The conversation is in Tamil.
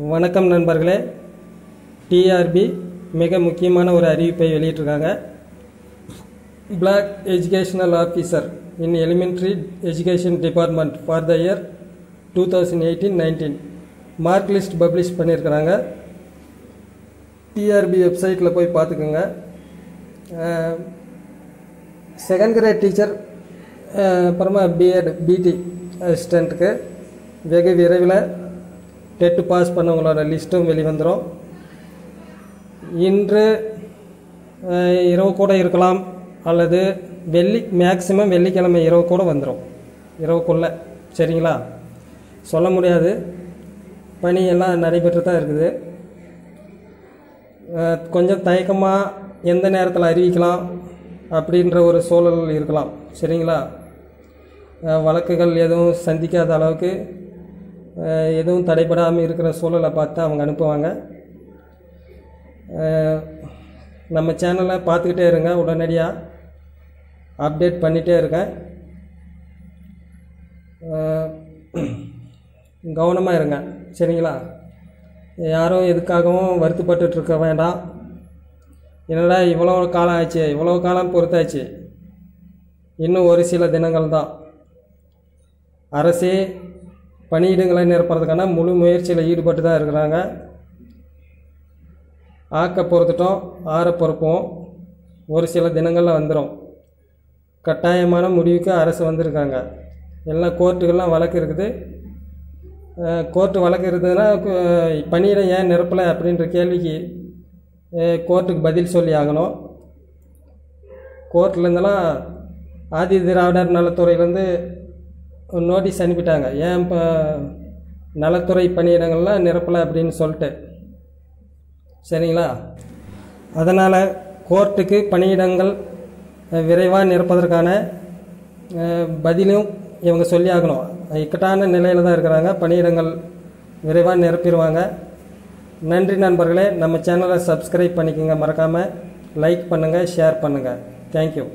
வணக்கம் நண்பர்களே. டிஆர்பி மிக முக்கியமான ஒரு அறிவிப்பை வெளியிட்டிருக்காங்க. Black educational officer in elementary education department for the year 2018-19 mark list publish பண்ணியிருக்கிறாங்க. டிஆர்பி வெப்சைட்டில் போய் பார்த்துக்குங்க. செகண்ட் கிரேட் டீச்சர் அப்புறமா பிஎட் பிடி அசிஸ்டண்ட்டுக்கு வெகு விரைவில் டெட்டு பாஸ் பண்ணவங்களோட லிஸ்ட்டும் வெளிவந்துடும். இன்று இரவு கூட இருக்கலாம், அல்லது மேக்சிமம் வெள்ளிக்கிழமை இரவு கூட வந்துடும், இரவுக்குள்ளே. சரிங்களா? சொல்ல முடியாது, பணியெல்லாம் நடைபெற்று தான் இருக்குது. கொஞ்சம் தயக்கமாக எந்த நேரத்தில் அறிவிக்கலாம் அப்படின்ற ஒரு சூழல் இருக்கலாம். சரிங்களா? வழக்குகள் எதுவும் சந்திக்காத அளவுக்கு எதுவும் தடைபடாமல் இருக்கிற சூழலை பார்த்து அவங்க அனுப்புவாங்க. நம்ம சேனலை பார்த்துக்கிட்டே இருங்க, உடனடியாக அப்டேட் பண்ணிகிட்டே இருக்கேன். கவனமாக இருங்க. சரிங்களா? யாரும் எதுக்காகவும் வருத்தப்பட்டு இருக்க வேண்டாம். என்னடா இவ்வளோ காலம் ஆச்சு, இவ்வளோ காலம் பொறுத்தாச்சு, இன்னும் ஒரு சில தினங்கள் தான். அரசே பணியிடங்களை நிரப்புறதுக்கான முழு முயற்சியில் ஈடுபட்டு தான் இருக்கிறாங்க. ஆக்க பொறுத்துட்டோம், ஆற பொறுப்போம். ஒரு சில தினங்களில் வந்துடும். கட்டாயமான முடிவுக்கு அரசு வந்திருக்காங்க. எல்லாம் கோர்ட்டுகள்லாம் வழக்கு இருக்குது. கோர்ட்டு வழக்கு இருக்குதுன்னா பணியிடம் ஏன் நிரப்பலை அப்படின்ற கேள்விக்கு கோர்ட்டுக்கு பதில் சொல்லி ஆகணும். கோர்ட்லேருந்தெல்லாம் ஆதி திராவிடர் நலத்துறையிலேருந்து நோட்டீஸ் அனுப்பிட்டாங்க, ஏன் இப்போ நலத்துறை பணியிடங்கள்லாம் நிரப்பலை அப்படின்னு சொல்லிட்டு. சரிங்களா? அதனால் கோர்ட்டுக்கு பணியிடங்கள் விரைவாக நிரப்பதற்கான பதிலும் இவங்க சொல்லி ஆகணும். இக்கட்டான நிலையில் தான் இருக்கிறாங்க. பணியிடங்கள் விரைவாக நிரப்பிடுவாங்க. நன்றி நண்பர்களே. நம்ம சேனலை சப்ஸ்கிரைப் பண்ணிக்கோங்க, மறக்காமல் லைக் பண்ணுங்கள், ஷேர் பண்ணுங்கள். தேங்க்யூ.